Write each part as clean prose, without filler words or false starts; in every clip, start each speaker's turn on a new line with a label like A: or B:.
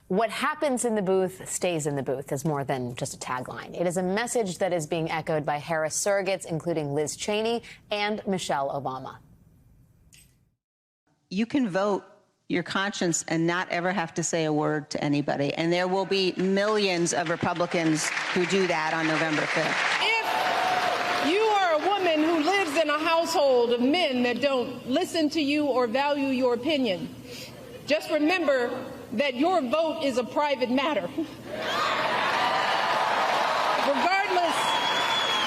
A: What happens in the booth stays in the booth is more than just a tagline. It is a message that is being echoed by Harris surrogates, including Liz Cheney and Michelle Obama.
B: You can vote your conscience and not ever have to say a word to anybody. And there will be millions of Republicans who do that on November 5th.
C: If you are a woman who lives in a household of men that don't listen to you or value your opinion, just remember that your vote is a private matter. Regardless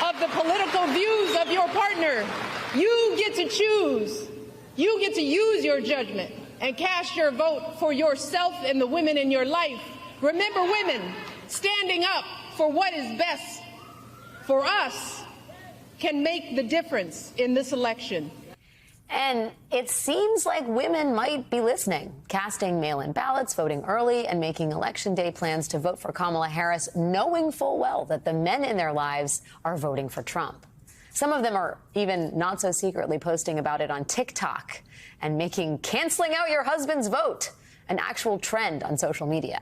C: of the political views of your partner, you get to choose. You get to use your judgment and cast your vote for yourself and the women in your life. Remember, women, standing up for what is best for us can make the difference in this election.
A: And it seems like women might be listening, casting mail-in ballots, voting early, and making Election Day plans to vote for Kamala Harris, knowing full well that the men in their lives are voting for Trump. Some of them are even not so secretly posting about it on TikTok and making canceling out your husband's vote an actual trend on social media.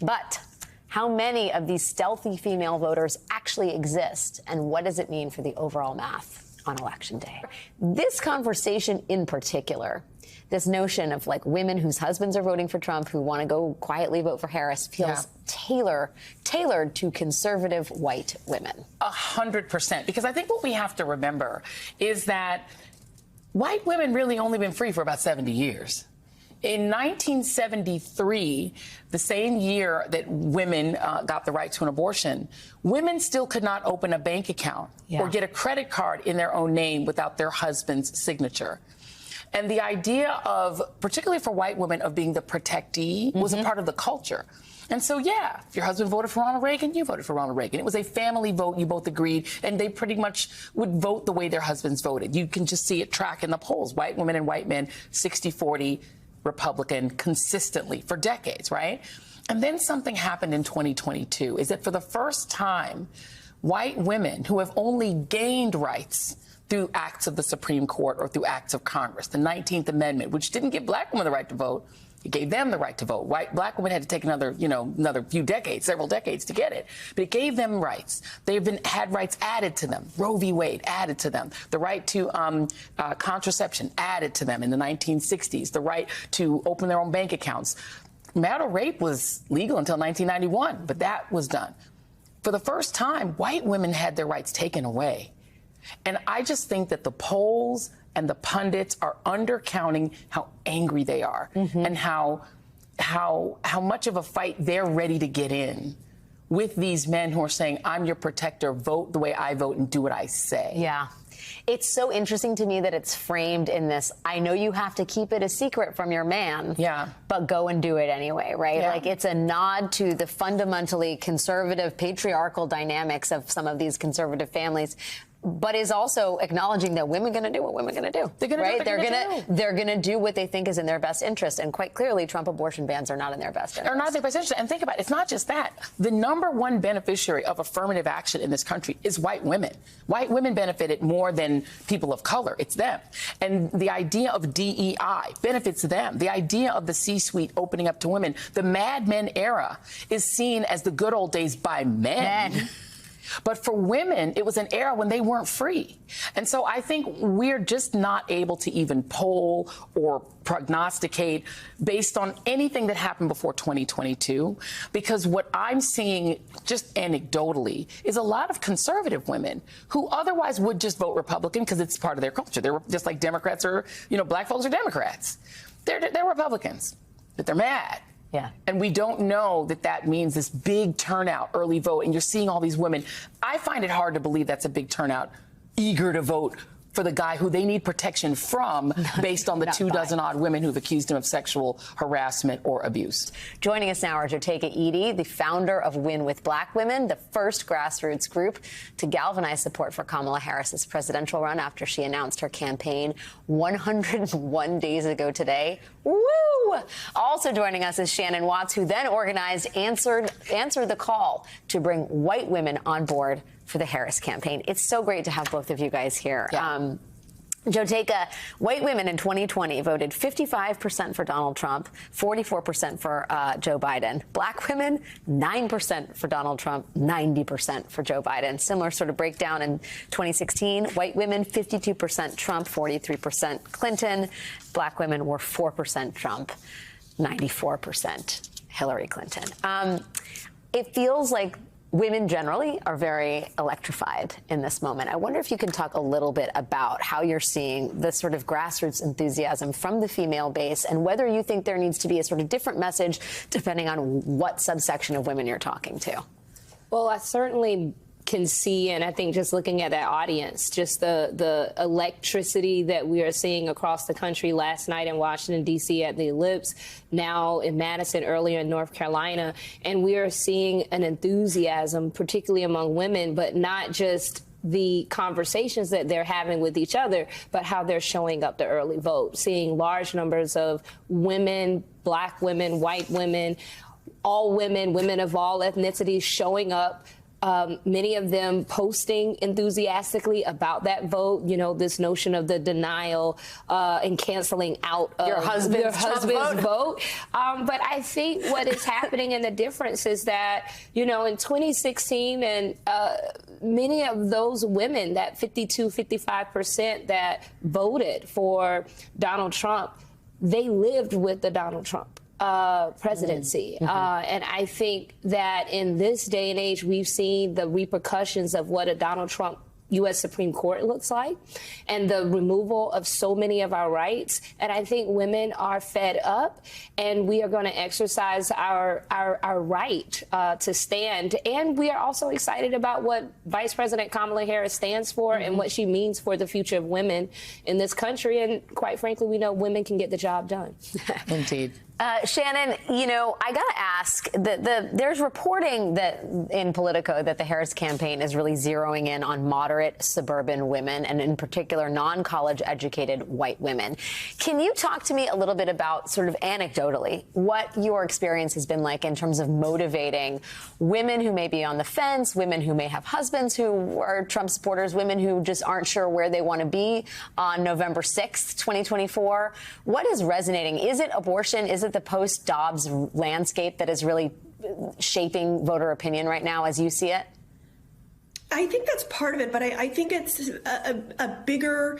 A: But how many of these stealthy female voters actually exist, and what does it mean for the overall math on Election Day? This conversation in particular, this notion of like women whose husbands are voting for Trump who want to go quietly vote for Harris feels tailored to conservative white women.
D: 100%. Because I think what we have to remember is that white women really only been free for about 70 years. In 1973, the same year that women got the right to an abortion, women still could not open a bank account or get a credit card in their own name without their husband's signature. And the idea of, particularly for white women, of being the protectee was a part of the culture. And so, yeah, if your husband voted for Ronald Reagan, you voted for Ronald Reagan. It was a family vote. You both agreed, and they pretty much would vote the way their husbands voted. You can just see it track in the polls. White women and white men, 60-40 Republican consistently for decades, right? And then something happened in 2022, is that for the first time, white women who have only gained rights through acts of the Supreme Court or through acts of Congress, the 19th Amendment, which didn't give black women the right to vote, it gave them the right to vote. Black women had to take another few decades, several decades to get it. But it gave them rights. They've had rights added to them. Roe v. Wade added to them. The right to contraception added to them in the 1960s. The right to open their own bank accounts. Marital rape was legal until 1991, but that was done. For the first time, white women had their rights taken away. And I just think that the polls and the pundits are undercounting how angry they are and how much of a fight they're ready to get in with these men who are saying, I'm your protector, vote the way I vote and do what I say.
A: Yeah. It's so interesting to me that it's framed in this, I know you have to keep it a secret from your man, but go and do it anyway, right?
D: Yeah.
A: Like, it's a nod to the fundamentally conservative, patriarchal dynamics of some of these conservative families, but is also acknowledging that women are going to do what women are going to do. They're going to do what they think is in their best interest. And quite clearly, Trump abortion bans are not in their best interest.
D: They're not in their best interest. And think about it. It's not just that. The number one beneficiary of affirmative action in this country is white women. White women benefited more than people of color. It's them. And the idea of DEI benefits them. The idea of the C-suite opening up to women. The Mad Men era is seen as the good old days by men. But for women, it was an era when they weren't free. And so I think we're just not able to even poll or prognosticate based on anything that happened before 2022, because what I'm seeing just anecdotally is a lot of conservative women who otherwise would just vote Republican because it's part of their culture. They're just like Democrats or, black folks are Democrats. They're Republicans, but they're mad.
A: Yeah.
D: And we don't know that means this big turnout, early vote, and you're seeing all these women. I find it hard to believe that's a big turnout, eager to vote for the guy who they need protection from based on the 24 odd women who've accused him of sexual harassment or abuse.
A: Joining us now are Joteka Edie, the founder of Win with Black Women, the first grassroots group to galvanize support for Kamala Harris's presidential run after she announced her campaign 101 days ago today. Woo! Also joining us is Shannon Watts, who then answered the call to bring white women on board for the Harris campaign. It's so great to have both of you guys here.
D: Yeah.
A: Joteka, white women in 2020 voted 55% for Donald Trump, 44% for Joe Biden. Black women, 9% for Donald Trump, 90% for Joe Biden. Similar sort of breakdown in 2016. White women, 52% Trump, 43% Clinton. Black women were 4% Trump, 94% Hillary Clinton. It feels like women generally are very electrified in this moment. I wonder if you can talk a little bit about how you're seeing this sort of grassroots enthusiasm from the female base and whether you think there needs to be a sort of different message depending on what subsection of women you're talking to.
E: Well, I certainly can see, and I think just looking at that audience, just the electricity that we are seeing across the country last night in Washington, D.C. at the Ellipse, now in Madison, earlier in North Carolina. And we are seeing an enthusiasm, particularly among women, but not just the conversations that they're having with each other, but how they're showing up to early vote, seeing large numbers of women, black women, white women, all women, women of all ethnicities showing up. Many of them posting enthusiastically about that vote, you know, this notion of the denial and canceling out of
A: your husband's
E: vote. But I think what is happening and the difference is that, you know, in 2016 and many of those women, that 55% that voted for Donald Trump, they lived with the Donald Trump presidency. And I think that in this day and age, we've seen the repercussions of what a Donald Trump U.S. Supreme Court looks like and the removal of so many of our rights. And I think women are fed up, and we are going to exercise our right to stand. And we are also excited about what Vice President Kamala Harris stands for and what she means for the future of women in this country. And quite frankly, we know women can get the job done.
D: Indeed.
A: Shannon, you know, I got to ask, there's reporting that in Politico that the Harris campaign is really zeroing in on moderate suburban women and in particular non-college educated white women. Can you talk to me a little bit about sort of anecdotally what your experience has been like in terms of motivating women who may be on the fence, women who may have husbands who are Trump supporters, women who just aren't sure where they want to be on November 6th, 2024? What is resonating? Is it abortion? Is it the post-Dobbs landscape that is really shaping voter opinion right now as you see it?
F: I think that's part of it, but I think it's a bigger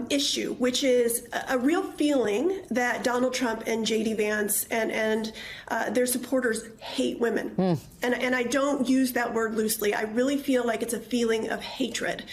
F: issue, which is a real feeling that Donald Trump and J.D. Vance and their supporters hate women. And I don't use that word loosely. I really feel like it's a feeling of hatred.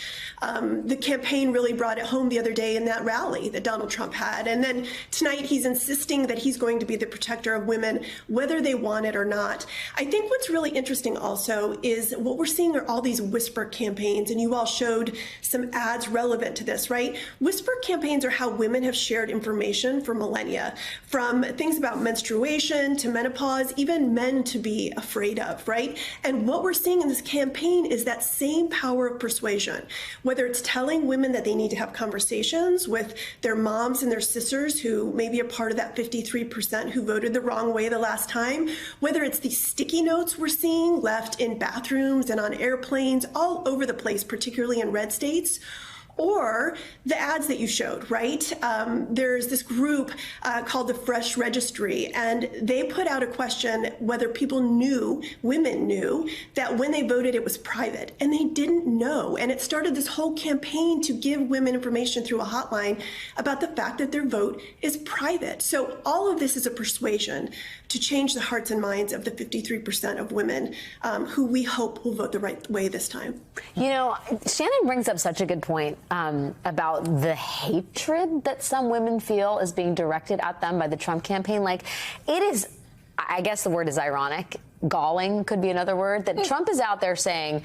F: The campaign really brought it home the other day in that rally that Donald Trump had. And then tonight he's insisting that he's going to be the protector of women, whether they want it or not. I think what's really interesting also is what we're seeing are all these whisper campaigns, and you all showed some ads relevant to this, right? Whisper campaigns are how women have shared information for millennia, from things about menstruation to menopause, even men to be afraid of, right? And what we're seeing in this campaign is that same power of persuasion, whether it's telling women that they need to have conversations with their moms and their sisters who may be a part of that 53% who voted the wrong way the last time, whether it's these sticky notes we're seeing left in bathrooms and on airplanes all over the place, particularly in red states, or the ads that you showed, right? There's this group called the Fresh Registry, and they put out a question whether people knew, women knew, that when they voted it was private, and they didn't know. And it started this whole campaign to give women information through a hotline about the fact that their vote is private. So all of this is a persuasion to change the hearts and minds of the 53% of women who we hope will vote the right way this time.
A: You know, Shannon brings up such a good point about the hatred that some women feel is being directed at them by the Trump campaign. Like, it is, I guess the word is ironic, galling could be another word, that Trump is out there saying,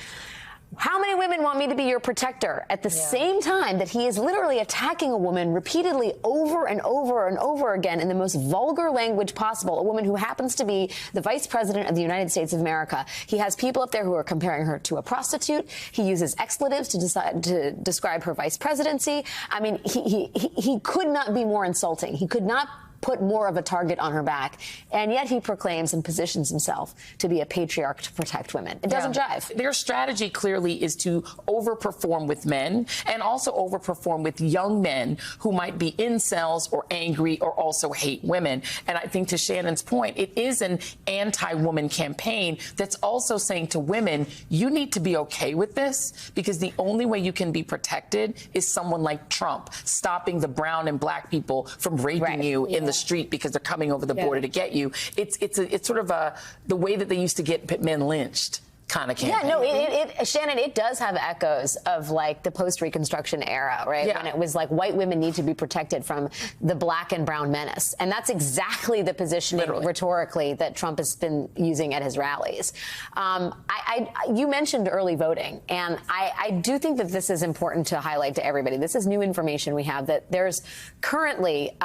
A: how many women want me to be your protector? At the same time that he is literally attacking a woman repeatedly over and over and over again in the most vulgar language possible, a woman who happens to be the vice president of the United States of America. He has people up there who are comparing her to a prostitute. He uses expletives to describe her vice presidency. I mean, he could not be more insulting. He could not put more of a target on her back. And yet he proclaims and positions himself to be a patriarch to protect women. It doesn't jive.
D: Their strategy clearly is to overperform with men and also overperform with young men who might be incels or angry or also hate women. And I think to Shannon's point, it is an anti-woman campaign that's also saying to women, you need to be okay with this, because the only way you can be protected is someone like Trump stopping the brown and black people from raping you in the street because they're coming over the border to get you. It's sort of the way that they used to get men lynched kind of campaign.
A: Yeah, no, Shannon, it does have echoes of like the post-Reconstruction era, right?
D: Yeah.
A: When it was like white women need to be protected from the black and brown menace. And that's exactly the positioning rhetorically that Trump has been using at his rallies. You mentioned early voting, and I do think that this is important to highlight to everybody. This is new information we have, that there's currently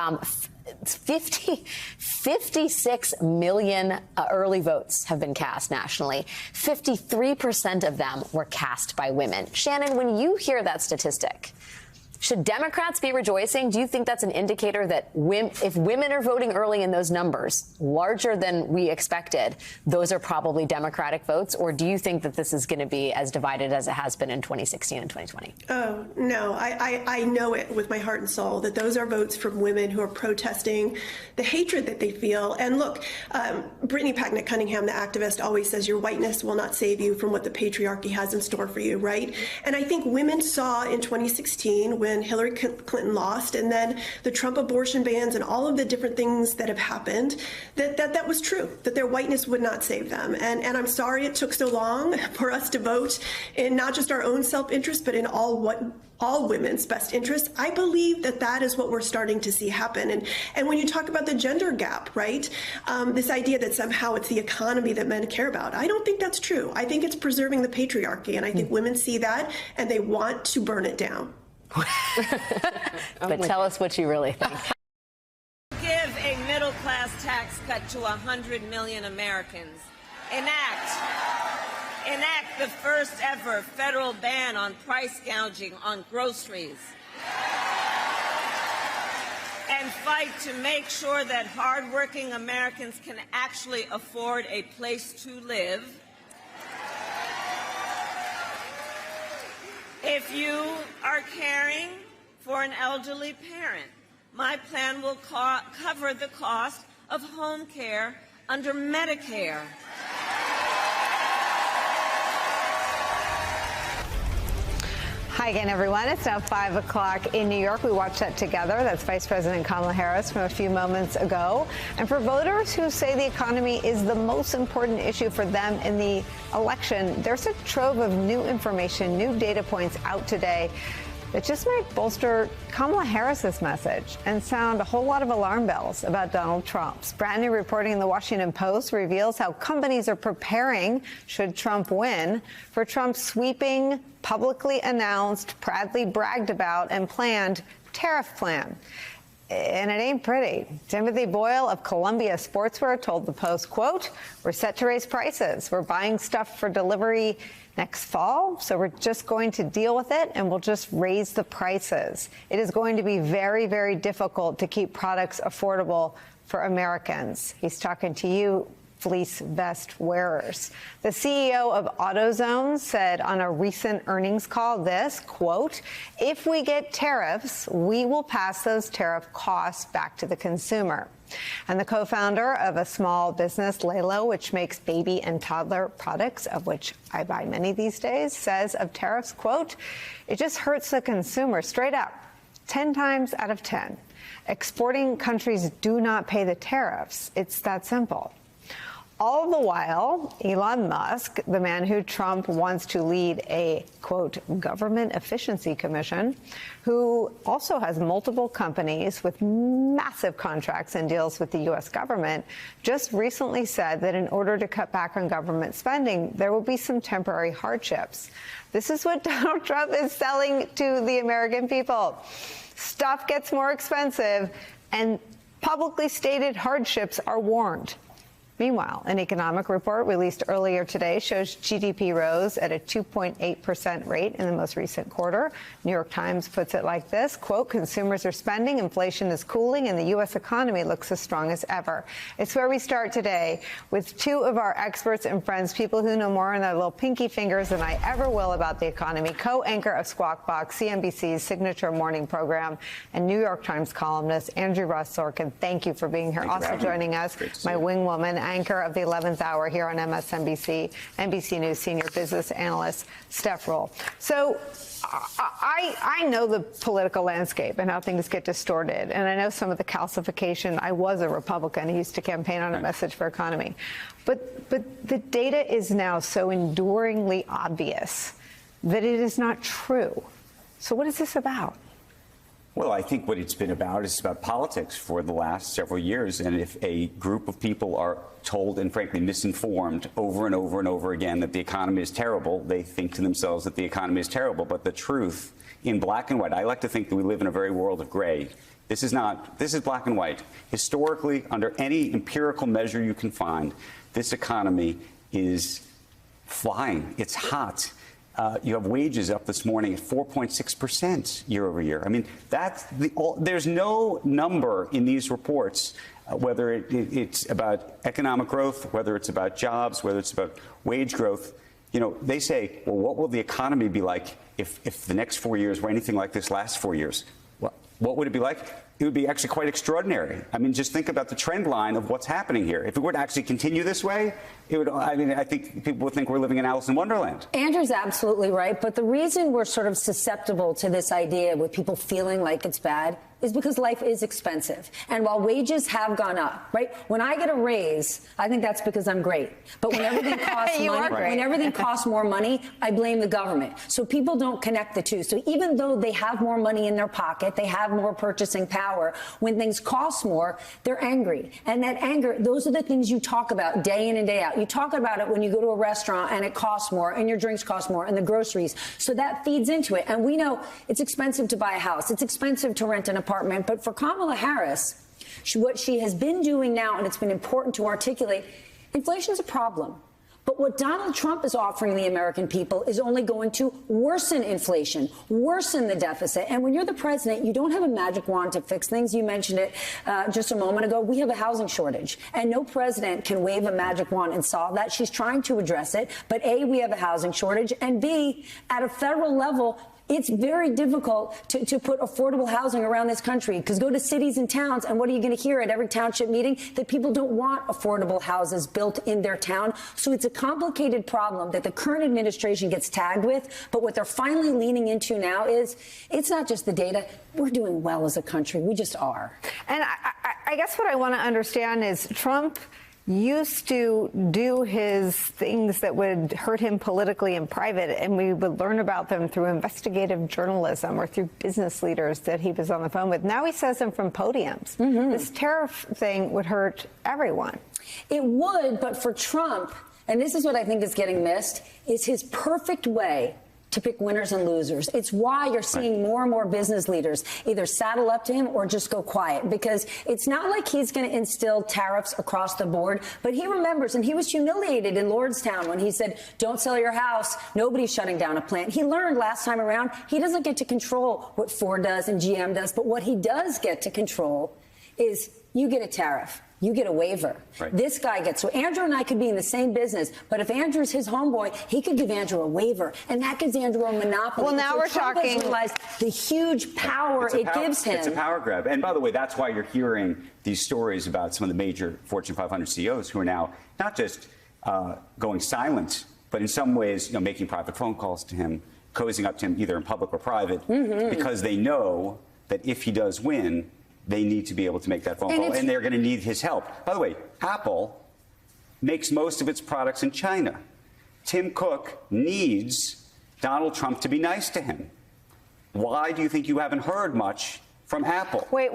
A: 56 million early votes have been cast nationally. 53% of them were cast by women. Shannon, when you hear that statistic, should Democrats be rejoicing? Do you think that's an indicator that if women are voting early in those numbers, larger than we expected, those are probably Democratic votes? Or do you think that this is going to be as divided as it has been in 2016 and 2020?
F: Oh, no. I know it with my heart and soul that those are votes from women who are protesting the hatred that they feel. And look, Brittany Packnett Cunningham, the activist, always says your whiteness will not save you from what the patriarchy has in store for you, right? And I think women saw in 2016 when Hillary Clinton lost, and then the Trump abortion bans and all of the different things that have happened, that was true, that their whiteness would not save them. And I'm sorry it took so long for us to vote in not just our own self-interest, but in all women's best interests. I believe that is what we're starting to see happen. And when you talk about the gender gap, right, this idea that somehow it's the economy that men care about, I don't think that's true. I think it's preserving the patriarchy, and I think women see that and they want to burn it down.
A: But tell us what you really think.
G: Give a middle-class tax cut to 100 million Americans. Enact the first ever federal ban on price gouging on groceries. And fight to make sure that hardworking Americans can actually afford a place to live. If you are caring for an elderly parent, my plan will cover the cost of home care under Medicare.
H: Hi again, everyone. It's now 5 o'clock in New York. We watched that together. That's Vice President Kamala Harris from a few moments ago. And for voters who say the economy is the most important issue for them in the election, there's a trove of new information, new data points out today that just might bolster Kamala Harris's message and sound a whole lot of alarm bells about Donald Trump's. Brand new reporting in the Washington Post reveals how companies are preparing, should Trump win, for Trump's sweeping, publicly announced, proudly bragged about, and planned tariff plan. And it ain't pretty. Timothy Boyle of Columbia Sportswear told the Post, quote, "We're set to raise prices. We're buying stuff for delivery next fall, so we're just going to deal with it, and we'll just raise the prices. It is going to be very, very difficult to keep products affordable for Americans." He's talking to you, fleece vest wearers. The CEO of AutoZone said on a recent earnings call this, quote, "If we get tariffs, we will pass those tariff costs back to the consumer." And the co-founder of a small business, Lelo, which makes baby and toddler products, of which I buy many these days, says of tariffs, quote, "It just hurts the consumer straight up, 10 times out of 10. Exporting countries do not pay the tariffs. It's that simple." All the while, Elon Musk, the man who Trump wants to lead a, quote, government efficiency commission, who also has multiple companies with massive contracts and deals with the U.S. government, just recently said that in order to cut back on government spending, there will be some temporary hardships. This is what Donald Trump is selling to the American people. Stuff gets more expensive, and publicly stated hardships are warned. Meanwhile, an economic report released earlier today shows GDP rose at a 2.8% rate in the most recent quarter. New York Times puts it like this, quote, consumers are spending, inflation is cooling, and the U.S. economy looks as strong as ever. It's where we start today with two of our experts and friends, people who know more in their little pinky fingers than I ever will about the economy, co-anchor of Squawk Box, CNBC's signature morning program, and New York Times columnist Andrew Ross Sorkin. Thank you for being here. Also joining us, my wingwoman, anchor of the 11th hour here on MSNBC, NBC News senior business analyst Steph Roll. So I know the political landscape and how things get distorted, and I know some of the calcification. I was a Republican who used to campaign on a message for economy. But the data is now so enduringly obvious that it is not true. So what is this about?
I: Well, I think what it's been about is about politics for the last several years. And if a group of people are told and frankly misinformed over and over and over again that the economy is terrible, they think to themselves that the economy is terrible. But the truth in black and white, I like to think that we live in a very world of gray. This is black and white. Historically, under any empirical measure you can find, this economy is flying. It's hot. You have wages up this morning at 4.6% year over year. I mean, there's no number in these reports, whether it's about economic growth, whether it's about jobs, whether it's about wage growth. You know, they say, well, what will the economy be like if the next 4 years were anything like this last 4 years? Well, what would it be like? It would be actually quite extraordinary. I mean, just think about the trend line of what's happening here. If it were to actually continue this way, it would, I think people would think we're living in Alice in Wonderland.
J: Andrew's absolutely right. But the reason we're sort of susceptible to this idea with people feeling like it's bad is because life is expensive. And while wages have gone up, right? When I get a raise, I think that's because I'm great. But when everything costs money, when everything costs more money, I blame the government. So people don't connect the two. So even though they have more money in their pocket, they have more purchasing power, when things cost more, they're angry. And that anger, those are the things you talk about day in and day out. You talk about it when you go to a restaurant and it costs more and your drinks cost more and the groceries. So that feeds into it. And we know it's expensive to buy a house. It's expensive to rent an apartment. But for Kamala Harris, what she has been doing now, and it's been important to articulate, inflation is a problem. But what Donald Trump is offering the American people is only going to worsen inflation, worsen the deficit. And when you're the president, you don't have a magic wand to fix things. You mentioned it just a moment ago. We have a housing shortage, and no president can wave a magic wand and solve that. She's trying to address it. But A, we have a housing shortage, and B, at a federal level, it's very difficult to put affordable housing around this country, because go to cities and towns, and what are you going to hear at every township meeting? That people don't want affordable houses built in their town. So it's a complicated problem that the current administration gets tagged with. But what they're finally leaning into now is it's not just the data. We're doing well as a country. We just are.
H: And I guess what I want to understand is Trump used to do his things that would hurt him politically in private, and we would learn about them through investigative journalism or through business leaders that he was on the phone with. Now he says them from podiums. This tariff thing would hurt everyone.
J: It would, but for Trump, and this is what I think is getting missed, is his perfect way to pick winners and losers. It's why you're seeing more and more business leaders either saddle up to him or just go quiet, because it's not like he's going to instill tariffs across the board, but he remembers, and he was humiliated in Lordstown when he said, don't sell your house, nobody's shutting down a plant. He learned last time around he doesn't get to control what Ford does and GM does, but what he does get to control is you get a tariff. You get a waiver. Right. This guy gets, so Andrew and I could be in the same business, but if Andrew's his homeboy, he could give Andrew a waiver, and that gives Andrew a monopoly.
H: Well, now we're talking.
J: Realize the huge power it gives him.
I: It's a power grab. And by the way, that's why you're hearing these stories about some of the major Fortune 500 CEOs who are now not just going silent, but in some ways, making private phone calls to him, cozying up to him either in public or private, because they know that if he does win, they need to be able to make that phone call, and they're going to need his help. By the way, Apple makes most of its products in China. Tim Cook needs Donald Trump to be nice to him. Why do you think you haven't heard much from Apple?
H: Wait.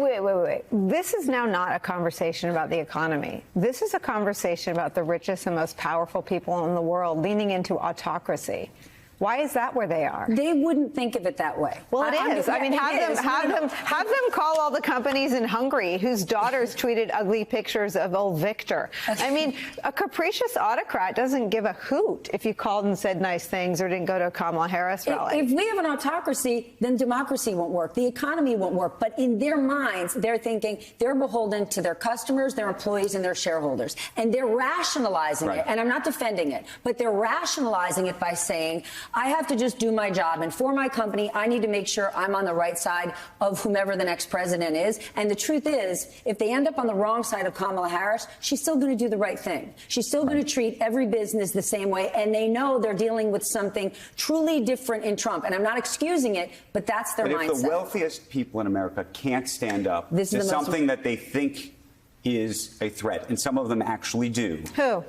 H: This is now not a conversation about the economy. This is a conversation about the richest and most powerful people in the world leaning into autocracy. Why is that where they are?
J: They wouldn't think of it that way.
H: Well, it is. I mean, have them call all the companies in Hungary whose daughters tweeted ugly pictures of old Victor. I mean, a capricious autocrat doesn't give a hoot if you called and said nice things or didn't go to a Kamala Harris rally.
J: If we have an autocracy, then democracy won't work. The economy won't work. But in their minds, they're thinking they're beholden to their customers, their employees, and their shareholders. And they're rationalizing it. And I'm not defending it, but they're rationalizing it by saying, I have to just do my job. And for my company, I need to make sure I'm on the right side of whomever the next president is. And the truth is, if they end up on the wrong side of Kamala Harris, she's still going to do the right thing. She's still going to treat every business the same way. And they know they're dealing with something truly different in Trump. And I'm not excusing it, but that's their mindset.
I: If the wealthiest people in America can't stand up to something that they think is a threat, and some of them actually do.
H: Who?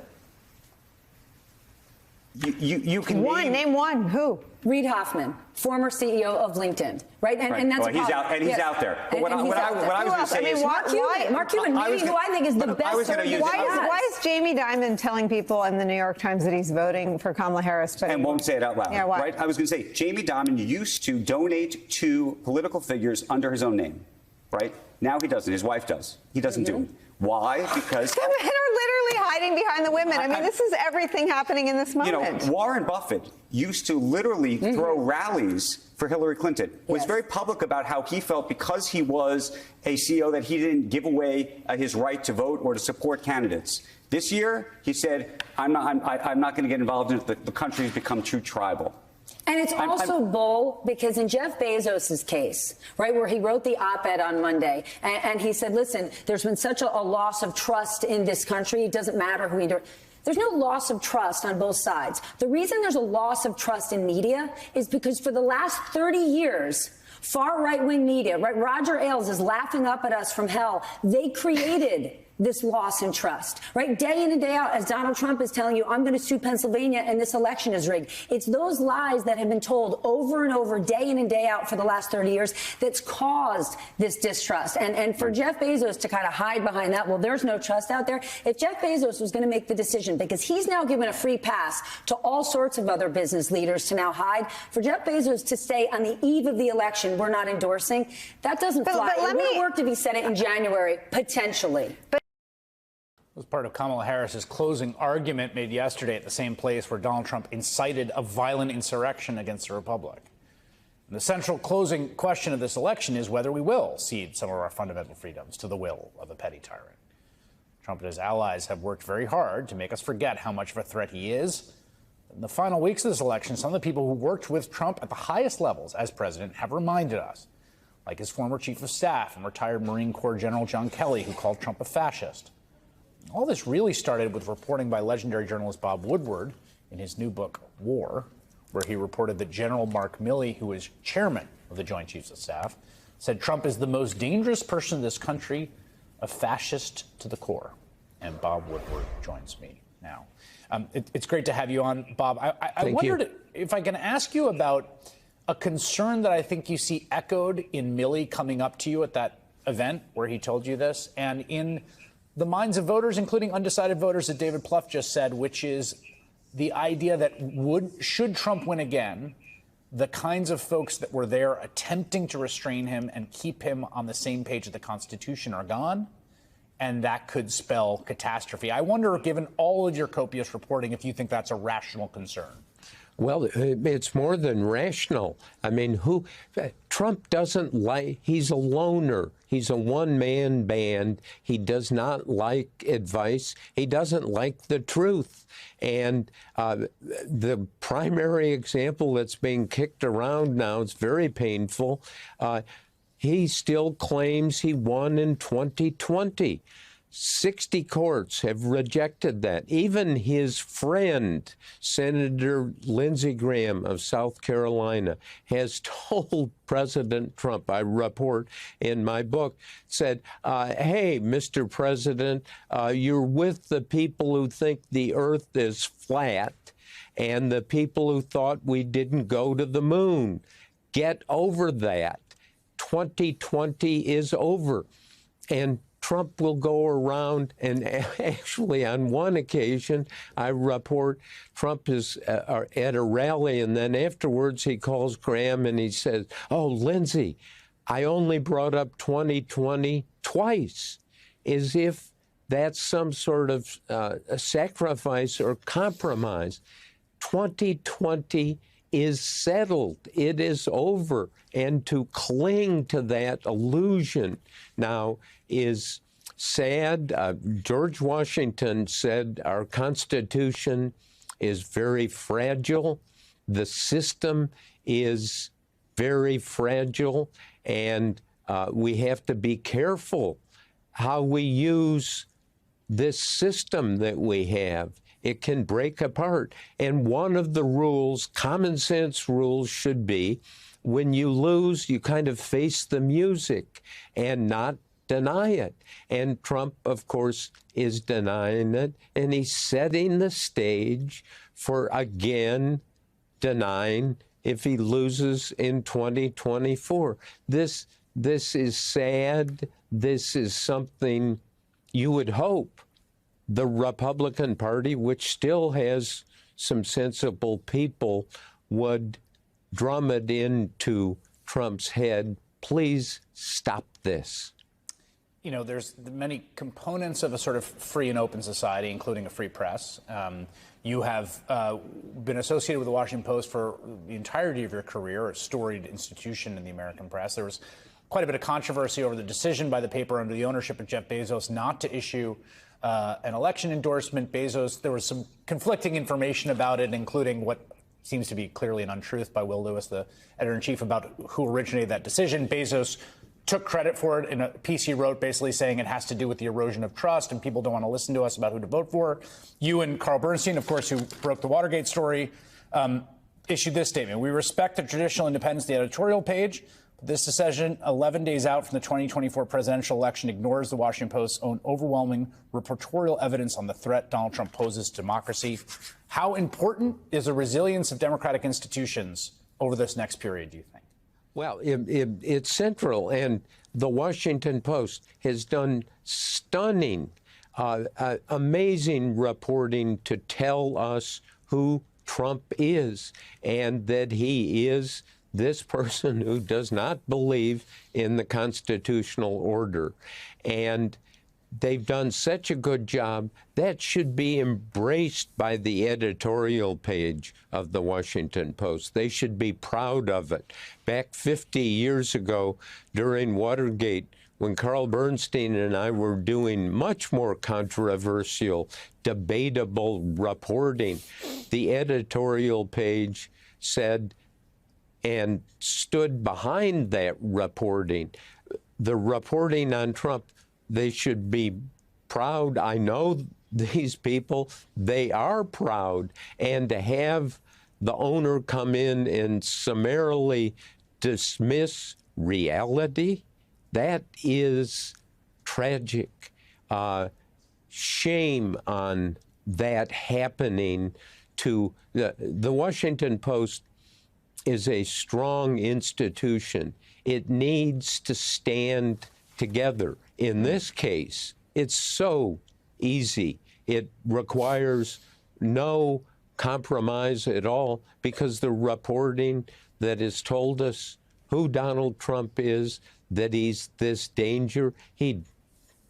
I: You can
H: name one. Who?
J: Reid Hoffman, former CEO of LinkedIn, right? And that's
I: he's out. And he's out there. But what I was going to say is
J: Mark Cuban, maybe who I think is the best.
H: Why is Jamie Dimon telling people in the New York Times that he's voting for Kamala Harris?
I: And won't say it out loud.
H: Yeah, why?
I: Right? I was going to say Jamie Dimon used to donate to political figures under his own name, right? Now he doesn't. His wife does. He doesn't do it. Why? Because
H: the men are literally hiding behind the women. I mean, this is everything happening in this moment.
I: You know, Warren Buffett used to literally throw rallies for Hillary Clinton. Was very public about how he felt because he was a CEO that he didn't give away his right to vote or to support candidates. This year, he said, I'm not going to get involved in it. The country's become too tribal.
J: And it's also bull because in Jeff Bezos' case, right, where he wrote the op-ed on Monday, and he said, listen, there's been such a loss of trust in this country. It doesn't matter who either. There's no loss of trust on both sides. The reason there's a loss of trust in media is because for the last 30 years, far right-wing media, right, Roger Ailes is laughing up at us from hell. They created this loss in trust, right? Day in and day out, as Donald Trump is telling you, I'm going to sue Pennsylvania and this election is rigged. It's those lies that have been told over and over, day in and day out for the last 30 years that's caused this distrust. And for Jeff Bezos to kind of hide behind that, well, there's no trust out there. If Jeff Bezos was going to make the decision, because he's now given a free pass to all sorts of other business leaders to now hide, for Jeff Bezos to stay on the eve of the election, we're not endorsing, that doesn't fly. It would have worked if he said it in January, potentially.
K: Was part of Kamala Harris's closing argument made yesterday at the same place where Donald Trump incited a violent insurrection against the Republic. And the central closing question of this election is whether we will cede some of our fundamental freedoms to the will of a petty tyrant. Trump and his allies have worked very hard to make us forget how much of a threat he is. In the final weeks of this election, some of the people who worked with Trump at the highest levels as president have reminded us, like his former chief of staff and retired Marine Corps General John Kelly, who called Trump a fascist. All this really started with reporting by legendary journalist Bob Woodward in his new book, War, where he reported that General Mark Milley, who is chairman of the Joint Chiefs of Staff, said Trump is the most dangerous person in this country, a fascist to the core. And Bob Woodward joins me now. It's great to have you on, Bob. I wondered if I can ask you about a concern that I think you see echoed in Milley coming up to you at that event where he told you this, and in the minds of voters, including undecided voters, that David Plouffe just said, which is the idea that should Trump win again, the kinds of folks that were there attempting to restrain him and keep him on the same page of the Constitution are gone, and that could spell catastrophe. I wonder, given all of your copious reporting, if you think that's a rational concern.
L: Well, it's more than rational. I mean, Trump doesn't like, he's a loner. He's a one-man band. He does not like advice. He doesn't like the truth. And the primary example that's being kicked around now, it's very painful. He still claims he won in 2020. 60 courts have rejected that. Even his friend, Senator Lindsey Graham of South Carolina, has told President Trump, I report in my book, said, hey, Mr. President, you're with the people who think the earth is flat and the people who thought we didn't go to the moon. Get over that. 2020 is over. And Trump will go around, and actually on one occasion, I report Trump is at a rally, and then afterwards he calls Graham and he says, "Oh, Lindsey, I only brought up 2020 twice," as if that's some sort of a sacrifice or compromise. 2020 is settled. It is over. And to cling to that illusion now is sad. George Washington said our Constitution is very fragile. The system is very fragile, and we have to be careful how we use this system that we have. It can break apart. And one of the rules, common sense rules, should be when you lose, you kind of face the music and not deny it. And Trump, of course, is denying it, and he's setting the stage for, again, denying if he loses in 2024. This is sad. This is something you would hope the Republican Party, which still has some sensible people, would drum it into Trump's head. Please stop this.
K: You know, there's many components of a sort of free and open society, including a free press. You have been associated with the Washington Post for the entirety of your career, a storied institution in the American press. There was quite a bit of controversy over the decision by the paper under the ownership of Jeff Bezos not to issue an election endorsement. Bezos, there was some conflicting information about it, including what seems to be clearly an untruth by Will Lewis, the editor-in-chief, about who originated that decision. Bezos took credit for it in a piece he wrote, basically saying it has to do with the erosion of trust and people don't want to listen to us about who to vote for. You and Carl Bernstein, of course, who broke the Watergate story, issued this statement: "We respect the traditional independence of the editorial page. This decision, 11 days out from the 2024 presidential election, ignores the Washington Post's own overwhelming reportorial evidence on the threat Donald Trump poses to democracy." How important is the resilience of democratic institutions over this next period, do you think?
L: Well, it's central, and the Washington Post has done stunning, amazing reporting to tell us who Trump is, and that he is this person who does not believe in the constitutional order. And they've done such a good job. That should be embraced by the editorial page of the Washington Post. They should be proud of it. Back 50 years ago, during Watergate, when Carl Bernstein and I were doing much more controversial, debatable reporting, the editorial page said, and stood behind that reporting. The reporting on Trump, they should be proud. I know these people, they are proud. And to have the owner come in and summarily dismiss reality, that is tragic. Shame on that happening to the Washington Post is a strong institution. It needs to stand together. In this case, it's so easy. It requires no compromise at all, because the reporting that has told us who Donald Trump is, that he's this danger.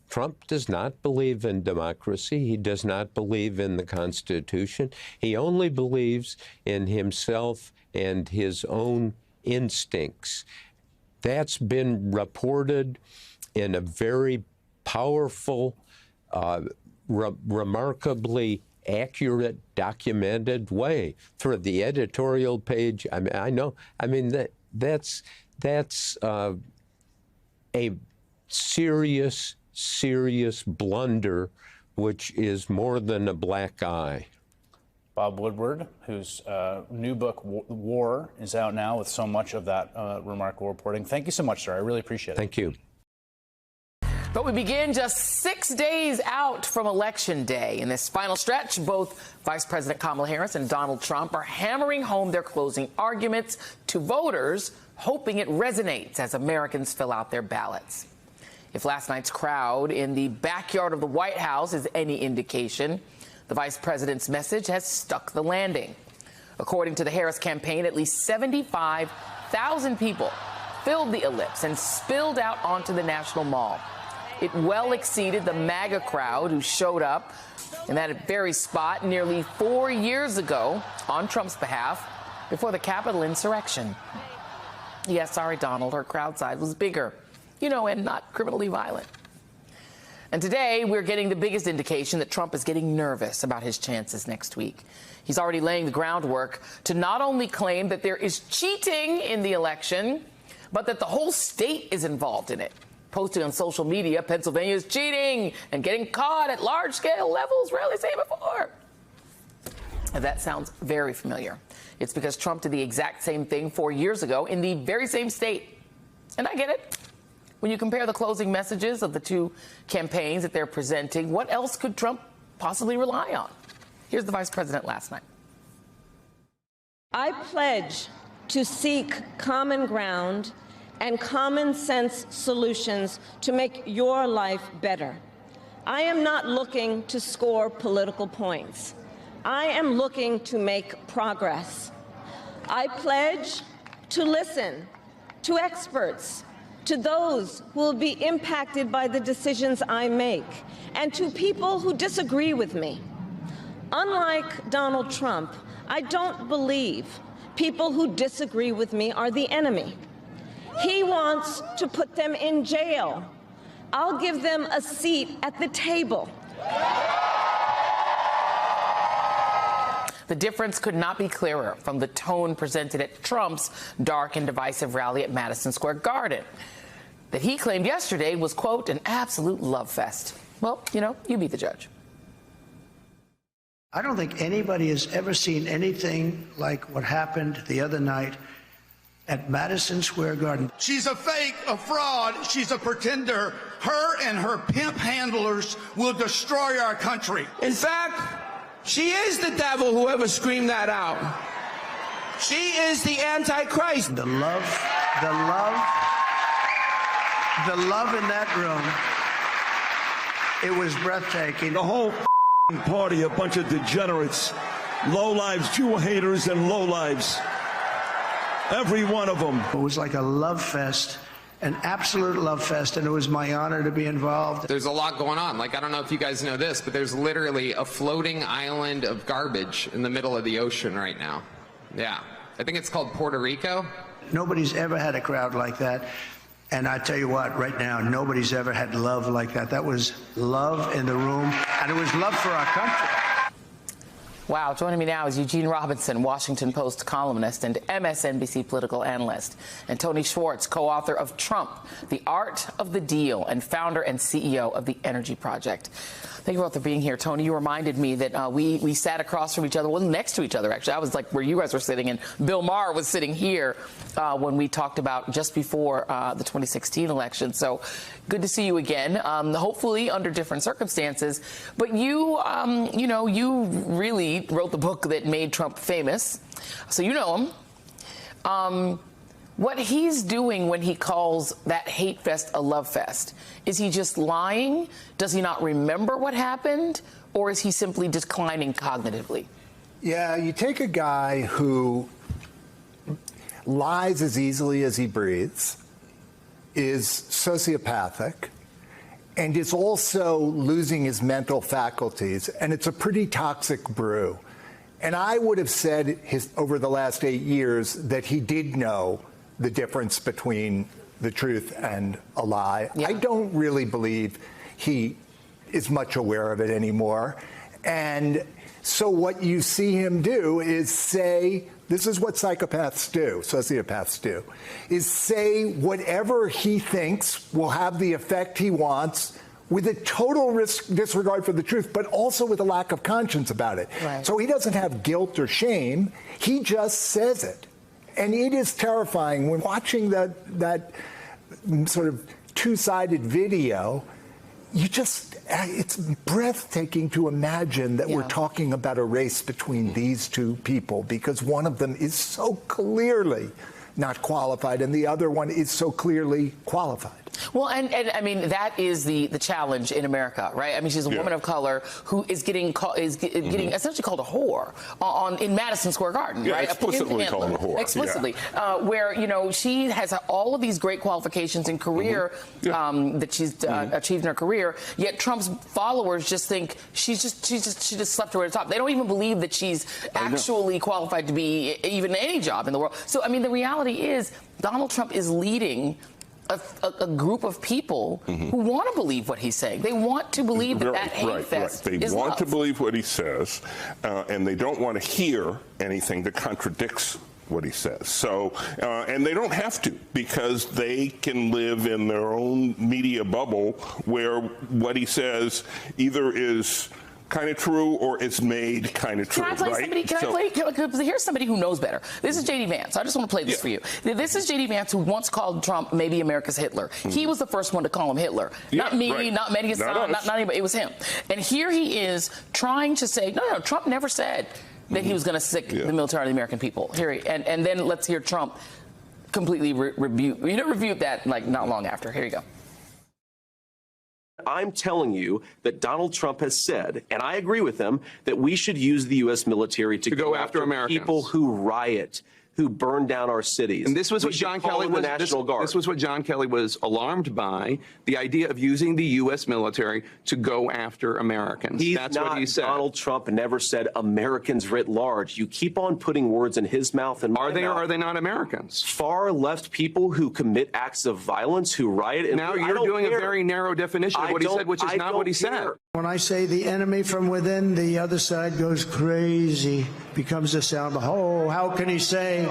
L: Trump does not believe in democracy. He does not believe in the Constitution. He only believes in himself and his own instincts. That's been reported in a very powerful, remarkably accurate, documented way through the editorial page. That's a serious blunder, which is more than a black eye.
K: Bob Woodward, whose new book, War, is out now with so much of that remarkable reporting. Thank you so much, sir. I really appreciate it.
L: Thank you.
D: But we begin just 6 days out from Election Day. In this final stretch, both Vice President Kamala Harris and Donald Trump are hammering home their closing arguments to voters, hoping it resonates as Americans fill out their ballots. If last night's crowd in the backyard of the White House is any indication, the vice president's message has stuck the landing. According to the Harris campaign, at least 75,000 people filled the ellipse and spilled out onto the National Mall. It well exceeded the MAGA crowd who showed up in that very spot nearly 4 years ago on Trump's behalf before the Capitol insurrection. Yeah, sorry, Donald, her crowd size was bigger, and not criminally violent. And today, we're getting the biggest indication that Trump is getting nervous about his chances next week. He's already laying the groundwork to not only claim that there is cheating in the election, but that the whole state is involved in it. Posting on social media, Pennsylvania is cheating and getting caught at large-scale levels rarely seen before. And that sounds very familiar. It's because Trump did the exact same thing 4 years ago in the very same state. And I get it. When you compare the closing messages of the two campaigns that they're presenting, what else could Trump possibly rely on? Here's the vice president last night.
G: I pledge to seek common ground and common sense solutions to make your life better. I am not looking to score political points. I am looking to make progress. I pledge to listen to experts, to those who will be impacted by the decisions I make, and to people who disagree with me. Unlike Donald Trump, I don't believe people who disagree with me are the enemy. He wants to put them in jail. I'll give them a seat at the table.
D: The difference could not be clearer from the tone presented at Trump's dark and divisive rally at Madison Square Garden that he claimed yesterday was, quote, an absolute love fest. Well, you be the judge.
M: I don't think anybody has ever seen anything like what happened the other night at Madison Square Garden.
N: She's a fake, a fraud. She's a pretender. Her and her pimp handlers will destroy our country.
O: In fact, she is the devil, whoever screamed that out. She is the Antichrist.
M: The love in that room, it was breathtaking.
P: The whole party, a bunch of degenerates, lowlives, Jew haters, and lowlives. Every one of them.
M: It was like a love fest, an absolute love fest, and it was my honor to be involved.
Q: There's a lot going on. I don't know if you guys know this, but there's literally a floating island of garbage in the middle of the ocean right now. Yeah. I think it's called Puerto Rico.
M: Nobody's ever had a crowd like that. And I tell you what, right now, nobody's ever had love like that. That was love in the room, and it was love for our country.
D: Wow, joining me now is Eugene Robinson, Washington Post columnist and MSNBC political analyst, and Tony Schwartz, co-author of Trump, The Art of the Deal, and founder and CEO of the Energy Project. Thank you both for being here. Tony, you reminded me that we sat across from each other, well, next to each other, actually. I was like where you guys were sitting, and Bill Maher was sitting here when we talked about just before the 2016 election. So good to see you again, hopefully under different circumstances. But you really wrote the book that made Trump famous, so you know him. What he's doing when he calls that hate fest a love fest, is he just lying? Does he not remember what happened? Or is he simply declining cognitively?
R: Yeah, you take a guy who lies as easily as he breathes, is sociopathic, and is also losing his mental faculties, and it's a pretty toxic brew. And I would have said over the last 8 years that he did know the difference between the truth and a lie. Yeah. I don't really believe he is much aware of it anymore. And so what you see him do is say, this is what psychopaths do, sociopaths do, is say whatever he thinks will have the effect he wants with a total disregard for the truth, but also with a lack of conscience about it. Right. So he doesn't have guilt or shame. He just says it. And it is terrifying when watching that sort of two-sided video. It's breathtaking to imagine that we're talking about a race between these two people, because one of them is so clearly not qualified and the other one is so clearly qualified.
D: Well, and I mean, that is the challenge in America, right? I mean, she's a woman of color who is getting essentially called a whore in Madison Square Garden, right?
S: Explicitly called a whore.
D: Explicitly. Where, you know, she has all of these great qualifications in career that she's achieved in her career, yet Trump's followers just think she just slept her way to the top. They don't even believe that she's actually qualified to be even any job in the world. So, I mean, the reality is Donald Trump is leading a group of people who want to believe what he's saying. They want to believe that hate fest
S: They
D: is
S: want
D: love.
S: to believe what he says, and they don't want to hear anything that contradicts what he says. So, and they don't have to, because they can live in their own media bubble where what he says either is kind of true or it's made kind of true.
D: Can I play somebody? Here's somebody who knows better. This is J.D. Vance. I just want to play this for you. This is J.D. Vance, who once called Trump maybe America's Hitler. He was the first one to call him Hitler. Not me, not Mehdi Hassan, not anybody. It was him. And here he is trying to say, no, Trump never said that he was going to sick the military of the American people. And then let's hear Trump completely rebuke that like not long after. Here you go.
T: I'm telling you that Donald Trump has said, and I agree with him, that we should use the U.S. military to go after
U: Americans.
T: People who riot, who burn down our cities.
U: And this was what John Kelly was. This was what John Kelly was alarmed by: the idea of using the U.S. military to go after Americans. That's what he said.
T: Donald Trump never said Americans writ large. You keep on putting words in his mouth and
U: are they or are they not Americans?
T: Far left people who commit acts of violence, who riot. And
U: now you're doing a very narrow definition of what he said, which is not what he said.
M: When I say the enemy from within, the other side goes crazy, becomes a sound. Oh, how can he say?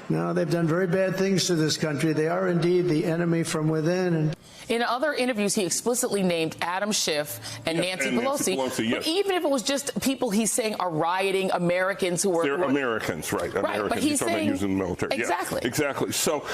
M: No, they've done very bad things to this country. They are indeed the enemy from within. And
D: in other interviews, he explicitly named Adam Schiff and Nancy Pelosi. But even if it was just people he's saying are rioting Americans who are...
S: They're Americans, right? Americans.
D: But he's
S: talking
D: saying...
S: about using the military.
D: Exactly.
S: Yeah, exactly. So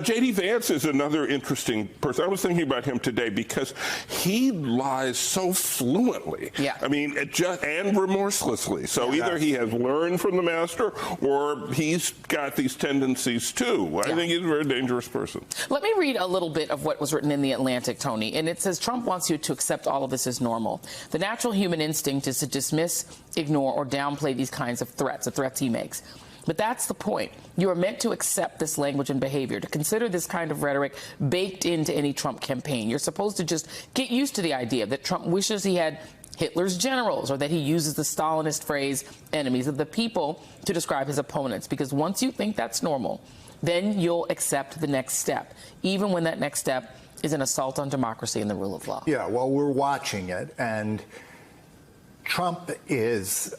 S: J.D. Vance is another interesting person. I was thinking about him today because he lies so fluently.
D: Yeah.
S: I mean, and remorselessly. So either he has learned from the master or he's got these tendencies too. I think he's a very dangerous person.
D: Let me read a little bit of what was written in the Atlantic, Tony, and it says Trump wants you to accept all of this as normal. The natural human instinct is to dismiss, ignore, or downplay these kinds of threats, the threats he makes. But that's the point. You are meant to accept this language and behavior, to consider this kind of rhetoric baked into any Trump campaign. You're supposed to just get used to the idea that Trump wishes he had Hitler's generals, or that he uses the Stalinist phrase, enemies of the people, to describe his opponents. Because once you think that's normal, then you'll accept the next step, even when that next step is an assault on democracy and the rule of law.
R: Yeah, well, we're watching it, and Trump is,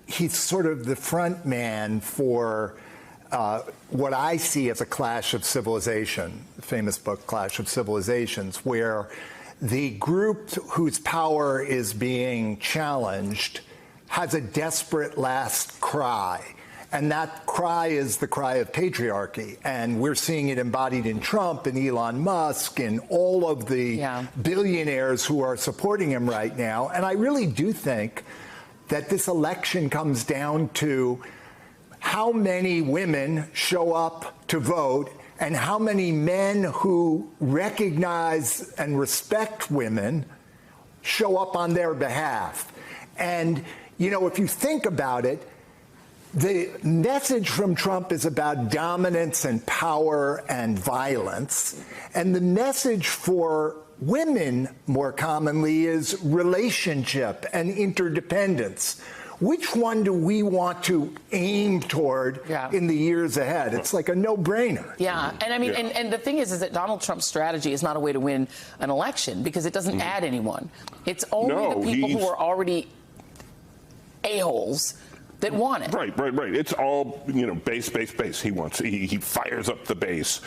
R: he's sort of the front man for what I see as a clash of civilization, the famous book, Clash of Civilizations, where the group whose power is being challenged has a desperate last cry. And that cry is the cry of patriarchy. And we're seeing it embodied in Trump and Elon Musk and all of the billionaires who are supporting him right now. And I really do think that this election comes down to how many women show up to vote and how many men who recognize and respect women show up on their behalf. And, you know, if you think about it, the message from Trump is about dominance and power and violence. And the message for women, more commonly, is relationship and interdependence. Which one do we want to aim toward in the years ahead? It's like a no-brainer.
D: Yeah, and I mean, and the thing is that Donald Trump's strategy is not a way to win an election because it doesn't add anyone. It's only the people who are already a-holes that want it.
S: Right. It's all, you know, base. He fires up the base.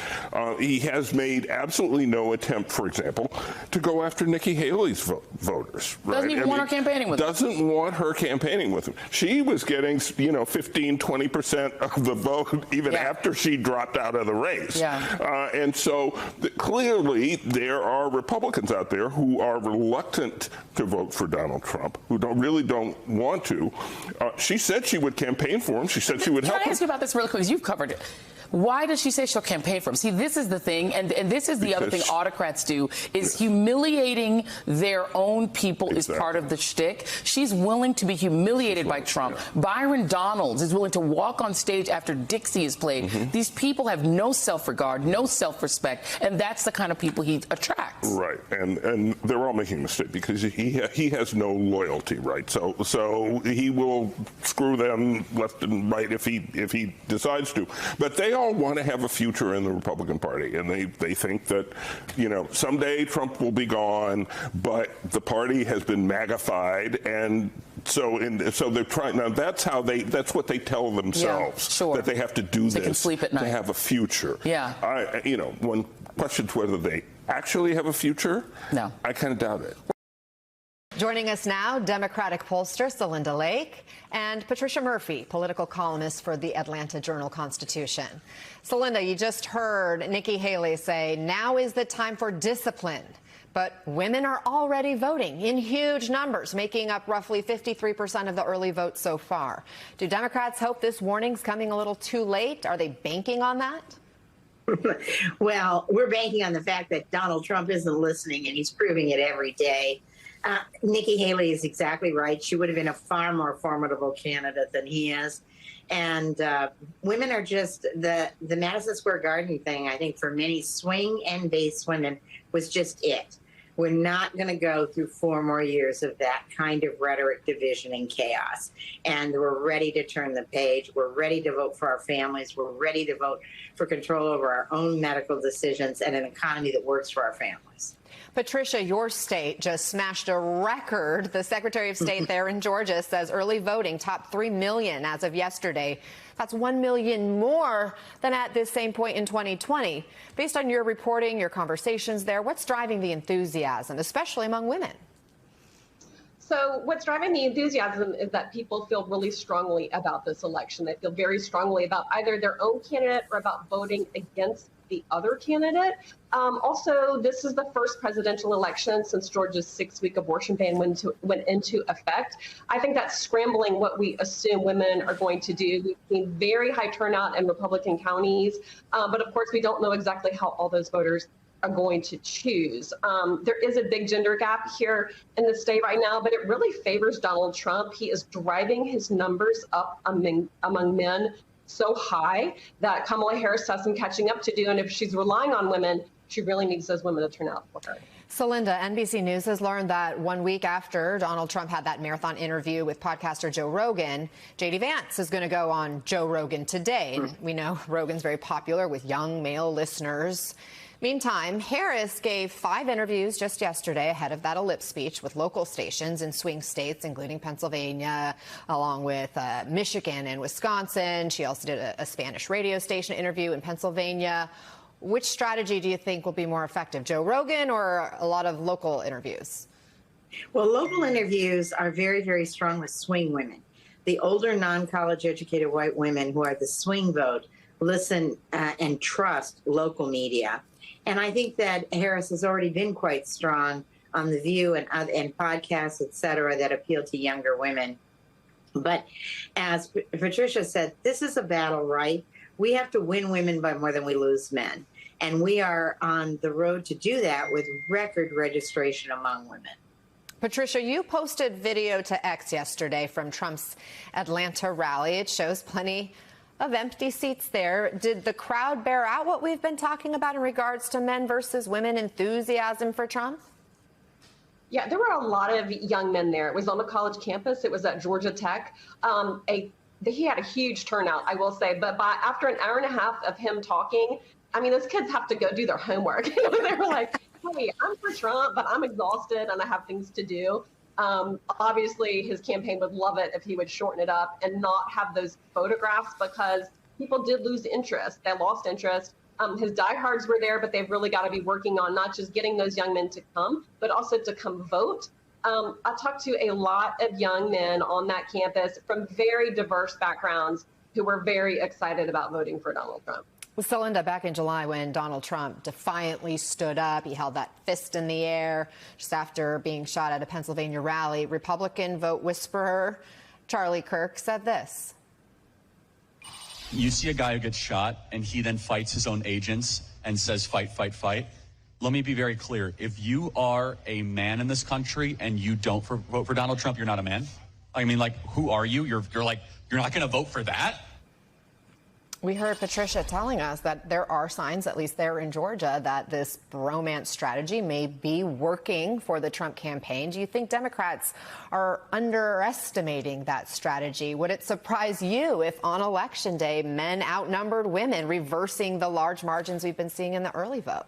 S: He has made absolutely no attempt, for example, to go after Nikki Haley's voters. Right?
D: Doesn't even want her campaigning with him.
S: Doesn't want her campaigning with him. She was getting, 15-20% of the vote even after she dropped out of the race. And so clearly there are Republicans out there who are reluctant to vote for Donald Trump, who really don't want to. She said she would campaign for him. She said she would help him.
D: Can I ask you about this really quick? Because you've covered it. Why does she say she'll campaign for him? See, this is the thing, and this is the other thing autocrats do, is humiliating their own people is part of the shtick. She's willing to be humiliated by Trump. Byron Donalds is willing to walk on stage after Dixie is played. These people have no self-regard, no self-respect, and that's the kind of people he attracts.
S: Right, and they're all making a mistake because he has no loyalty, right? So he will screw them left and right if he decides to. But they all want to have a future in the Republican Party, and they think that, you know, someday Trump will be gone, but the party has been magnified, and so they're trying. Now that's what they tell themselves, that they have to do
D: they
S: this
D: can sleep at night.
S: to have a future.
D: Yeah.
S: One questions whether they actually have a future.
D: No,
S: I kind of doubt it.
B: Joining us now, Democratic pollster Celinda Lake and Patricia Murphy, political columnist for the Atlanta Journal-Constitution. Celinda, you just heard Nikki Haley say, now is the time for discipline. But women are already voting in huge numbers, making up roughly 53% of the early vote so far. Do Democrats hope this warning's coming a little too late? Are they banking on that?
V: Well, we're banking on the fact that Donald Trump isn't listening, and he's proving it every day. Nikki Haley is exactly right. She would have been a far more formidable candidate than he is. And women are just the Madison Square Garden thing, I think, for many swing and base women was just it. We're not going to go through 4 more years of that kind of rhetoric, division, and chaos. And we're ready to turn the page. We're ready to vote for our families. We're ready to vote for control over our own medical decisions and an economy that works for our families.
B: Patricia, your state just smashed a record. The Secretary of State there in Georgia says early voting topped 3 million as of yesterday. That's 1 million more than at this same point in 2020. Based on your reporting, your conversations there, what's driving the enthusiasm, especially among women?
W: So what's driving the enthusiasm is that people feel really strongly about this election. They feel very strongly about either their own candidate or about voting against the other candidate. Also, this is the first presidential election since Georgia's 6-week abortion ban went into effect. I think that's scrambling what we assume women are going to do. We've seen very high turnout in Republican counties, but of course we don't know exactly how all those voters are going to choose. There is a big gender gap here in the state right now, but it really favors Donald Trump. He is driving his numbers up among men so high that Kamala Harris has some catching up to do. And if she's relying on women, she really needs those women to turn out for her.
B: Celinda, NBC News has learned that 1 week after Donald Trump had that marathon interview with podcaster Joe Rogan, J.D. Vance is going to go on Joe Rogan today. And we know Rogan's very popular with young male listeners. Meantime, Harris gave 5 interviews just yesterday ahead of that ellipse speech with local stations in swing states, including Pennsylvania, along with Michigan and Wisconsin. She also did a Spanish radio station interview in Pennsylvania. Which strategy do you think will be more effective, Joe Rogan or a lot of local interviews?
V: Well, local interviews are very, very strong with swing women. The older non-college educated white women who are the swing vote listen and trust local media. And I think that Harris has already been quite strong on The View and podcasts, et cetera, that appeal to younger women. But as Patricia said, this is a battle, right? We have to win women by more than we lose men. And we are on the road to do that with record registration among women.
B: Patricia, you posted video to X yesterday from Trump's Atlanta rally. It shows plenty of empty seats there. Did the crowd bear out what we've been talking about in regards to men versus women enthusiasm for Trump?
W: Yeah, there were a lot of young men there. It was on the college campus. It was at Georgia Tech. He had a huge turnout, I will say. But after an hour and a half of him talking, I mean, those kids have to go do their homework. They were like, hey, I'm for Trump, but I'm exhausted and I have things to do. Obviously, his campaign would love it if he would shorten it up and not have those photographs because people did lose interest. They lost interest. His diehards were there, but they've really got to be working on not just getting those young men to come, but also to come vote. I talked to a lot of young men on that campus from very diverse backgrounds who were very excited about voting for Donald Trump.
B: Well, Celinda, back in July when Donald Trump defiantly stood up, he held that fist in the air just after being shot at a Pennsylvania rally. Republican vote whisperer Charlie Kirk said this.
C: You see a guy who gets shot and he then fights his own agents and says, fight, fight, fight. Let me be very clear. If you are a man in this country and you don't vote for Donald Trump, you're not a man. I mean, like, who are you? You're not going to vote for that?
B: We heard Patricia telling us that there are signs, at least there in Georgia, that this bromance strategy may be working for the Trump campaign. Do you think Democrats are underestimating that strategy? Would it surprise you if on Election Day men outnumbered women, reversing the large margins we've been seeing in the early vote?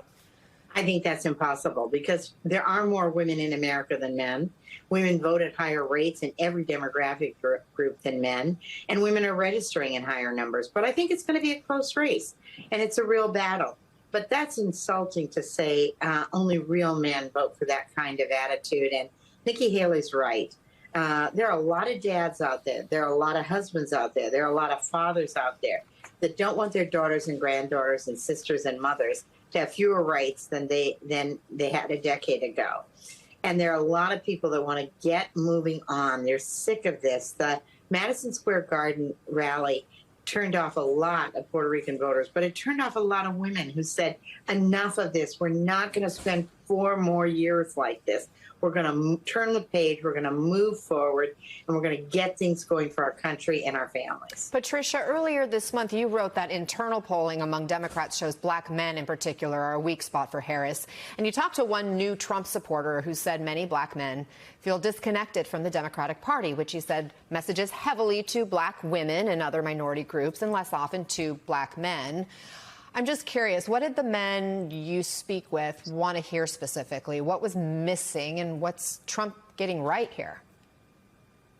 V: I think that's impossible because there are more women in America than men. Women vote at higher rates in every demographic group than men, and women are registering in higher numbers. But I think it's going to be a close race, and it's a real battle. But that's insulting to say only real men vote for that kind of attitude. And Nikki Haley's right. There are a lot of dads out there. There are a lot of husbands out there. There are a lot of fathers out there that don't want their daughters and granddaughters and sisters and mothers to have fewer rights than they had a decade ago. And there are a lot of people that want to get moving on. They're sick of this. The Madison Square Garden rally turned off a lot of Puerto Rican voters, but it turned off a lot of women who said, enough of this. We're not going to spend 4 more years like this. We're going to turn the page. We're going to move forward, and we're going to get things going for our country and our families.
B: Patricia, earlier this month, you wrote that internal polling among Democrats shows black men in particular are a weak spot for Harris. And you talked to one new Trump supporter who said many black men feel disconnected from the Democratic Party, which he said messages heavily to black women and other minority groups and less often to black men. I'm just curious, what did the men you speak with want to hear specifically? What was missing, and what's Trump getting right here?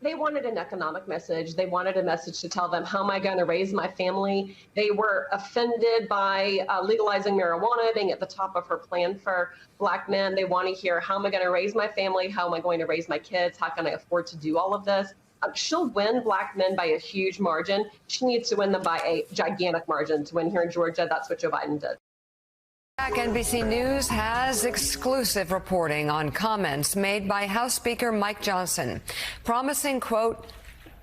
W: They wanted an economic message. They wanted a message to tell them, how am I going to raise my family? They were offended by legalizing marijuana being at the top of her plan for black men. They want to hear, how am I going to raise my family? How am I going to raise my kids? How can I afford to do all of this? She'll win black men by a huge margin. She needs to win them by a gigantic margin to win here in Georgia. That's what Joe Biden did.
E: NBC News has exclusive reporting on comments made by House Speaker Mike Johnson, promising, quote,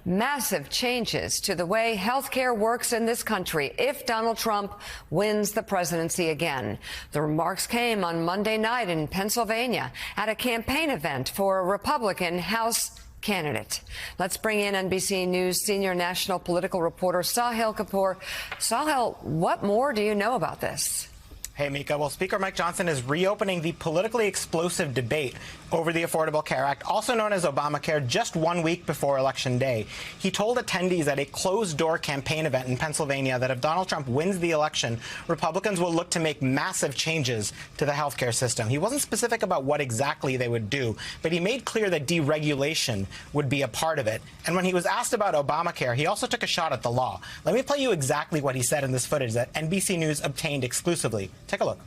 E: massive changes to the way health care works in this country if Donald Trump wins the presidency again. The remarks came on Monday night in Pennsylvania at a campaign event for a Republican House candidate. Let's bring in NBC News senior national political reporter Sahil Kapoor. Sahil, what more do you know about this?
F: Hey, Mika. Well, Speaker Mike Johnson is reopening the politically explosive debate over the Affordable Care Act, also known as Obamacare, just 1 week before Election Day. He told attendees at a closed-door campaign event in Pennsylvania that if Donald Trump wins the election, Republicans will look to make massive changes to the health care system. He wasn't specific about what exactly they would do, but he made clear that deregulation would be a part of it. And when he was asked about Obamacare, he also took a shot at the law. Let me play you exactly what he said in this footage that NBC News obtained exclusively. Take a look.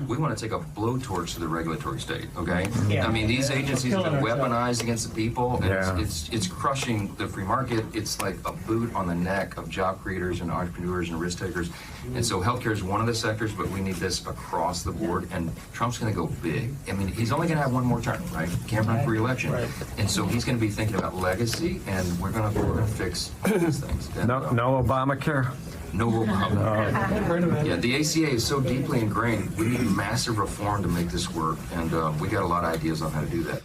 X: We want to take a blowtorch to the regulatory state, okay?
F: Yeah.
X: I mean, these agencies have been weaponized against the people, and it's crushing the free market. It's like a boot on the neck of job creators and entrepreneurs and risk takers. And so healthcare is one of the sectors, but we need this across the board, and Trump's going to go big. I mean, he's only going to have one more term, right? Can't run for re-election. Right. And so he's going to be thinking about legacy, and we're going to fix all these things.
P: No Obamacare?
X: No Obama. Yeah, the ACA is so deeply ingrained. We need massive reform to make this work, and we got a lot of ideas on how to do that.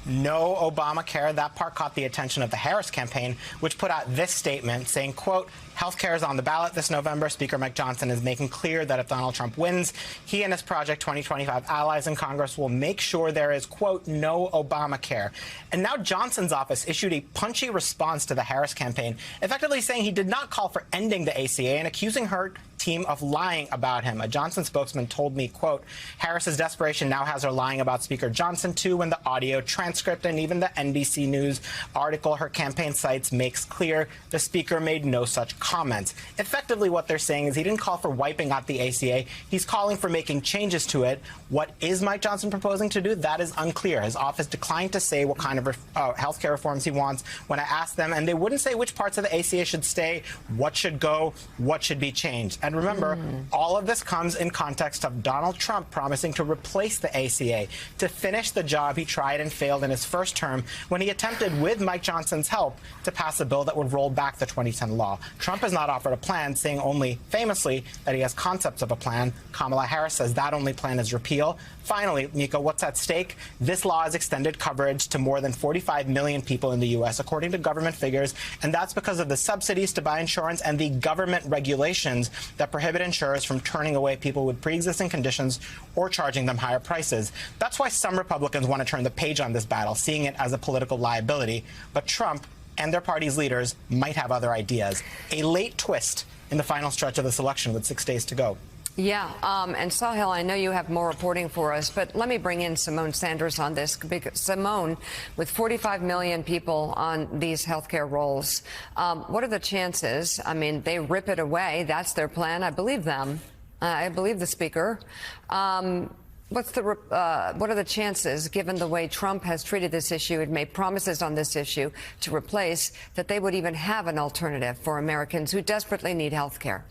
F: No Obamacare. That part caught the attention of the Harris campaign, which put out this statement saying, quote, health care is on the ballot this November. Speaker Mike Johnson is making clear that if Donald Trump wins, he and his Project 2025 allies in Congress will make sure there is, quote, no Obamacare. And now Johnson's office issued a punchy response to the Harris campaign, effectively saying he did not call for ending the ACA and accusing her team of lying about him. A Johnson spokesman told me, quote, Harris's desperation now has her lying about Speaker Johnson, too, when the audio transcript and even the NBC News article her campaign cites makes clear the speaker made no such comments. Effectively, what they're saying is he didn't call for wiping out the ACA. He's calling for making changes to it. What is Mike Johnson proposing to do? That is unclear. His office declined to say what kind of health care reforms he wants when I asked them, and they wouldn't say which parts of the ACA should stay, what should go, what should be changed. And remember, all of this comes in context of Donald Trump promising to replace the ACA, to finish the job he tried and failed in his first term when he attempted, with Mike Johnson's help, to pass a bill that would roll back the 2010 law. Trump has not offered a plan, saying only famously that he has concepts of a plan. Kamala Harris says that only plan is repeal. Finally, Mika, what's at stake? This law has extended coverage to more than 45 million people in the U.S., according to government figures, and that's because of the subsidies to buy insurance and the government regulations that prohibit insurers from turning away people with pre-existing conditions or charging them higher prices. That's why some Republicans want to turn the page on this battle, seeing it as a political liability. But Trump and their party's leaders might have other ideas. A late twist in the final stretch of this election with 6 days to go.
E: Yeah, and Sahil, I know you have more reporting for us, but let me bring in Symone Sanders on this. Because Symone, with 45 million people on these healthcare rolls, what are the chances? I mean, they rip it away. That's their plan. I believe them. I believe the speaker. What are the chances, given the way Trump has treated this issue and made promises on this issue to replace, that they would even have an alternative for Americans who desperately need health care?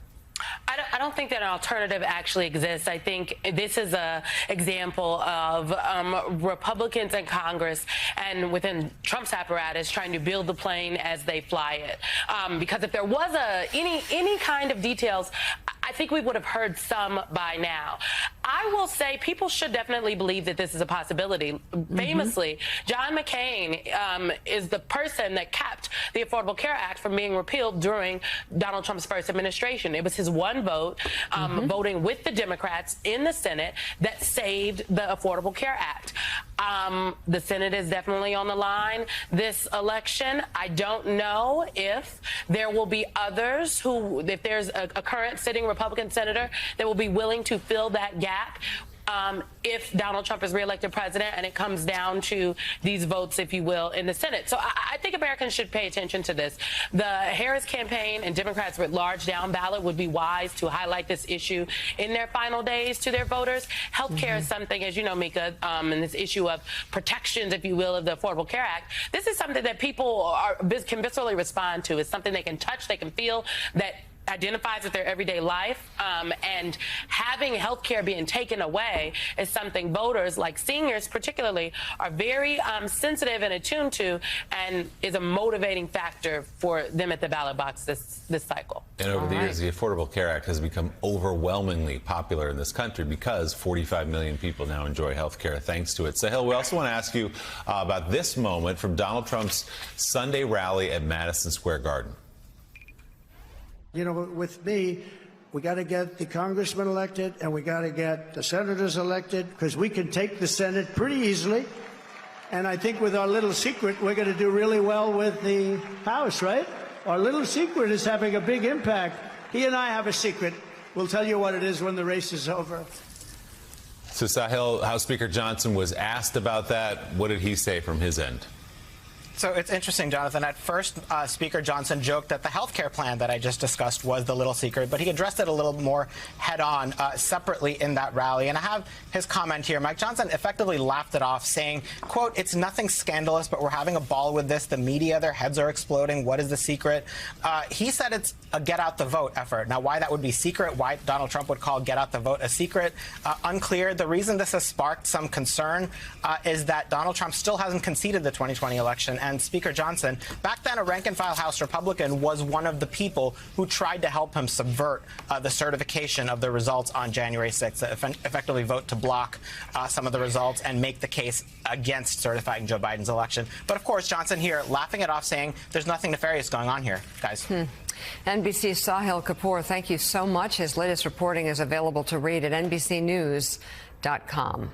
A: I don't think that an alternative actually exists. I think this is an example of Republicans in Congress and within Trump's apparatus trying to build the plane as they fly it. Because if there was any kind of details, I think we would have heard some by now. I will say people should definitely believe that this is a possibility. Famously, John McCain is the person that kept the Affordable Care Act from being repealed during Donald Trump's first administration. It was his one vote, voting with the Democrats in the Senate, that saved the Affordable Care Act. The Senate is definitely on the line this election. I don't know if there will be others who, if there's a current sitting Republican senator that will be willing to fill that gap. If Donald Trump is reelected president and it comes down to these votes, if you will, in the Senate. So I think Americans should pay attention to this. The Harris campaign and Democrats with large down ballot would be wise to highlight this issue in their final days to their voters. Health care is something, as you know, Mika, and this issue of protections, if you will, of the Affordable Care Act. This is something that people can viscerally respond to. It's something they can touch, they can feel, that identifies with their everyday life, and having health care being taken away is something voters, like seniors particularly, are very sensitive and attuned to, and is a motivating factor for them at the ballot box this cycle.
H: And over the years, the Affordable Care Act has become overwhelmingly popular in this country because 45 million people now enjoy health care thanks to it. Sahil, we also want to ask you about this moment from Donald Trump's Sunday rally at Madison Square Garden.
M: You know, with me, we got to get the congressmen elected and we got to get the senators elected, because we can take the Senate pretty easily. And I think with our little secret, we're going to do really well with the House, right? Our little secret is having a big impact. He and I have a secret. We'll tell you what it is when the race is over.
H: So, Sahil, House Speaker Johnson was asked about that. What did he say from his end?
F: So it's interesting, Jonathan. At first, Speaker Johnson joked that the health care plan that I just discussed was the little secret, but he addressed it a little more head-on separately in that rally. And I have his comment here. Mike Johnson effectively laughed it off, saying, quote, "It's nothing scandalous, but we're having a ball with this. The media, their heads are exploding. What is the secret?" He said it's a get-out-the-vote effort. Now, why that would be secret, why Donald Trump would call get-out-the-vote a secret, unclear. The reason this has sparked some concern is that Donald Trump still hasn't conceded the 2020 election. And Speaker Johnson, back then a rank-and-file House Republican, was one of the people who tried to help him subvert the certification of the results on January 6th, effectively vote to block some of the results and make the case against certifying Joe Biden's election. But, of course, Johnson here laughing it off, saying there's nothing nefarious going on here, guys.
E: NBC's Sahil Kapoor, thank you so much. His latest reporting is available to read at NBCnews.com.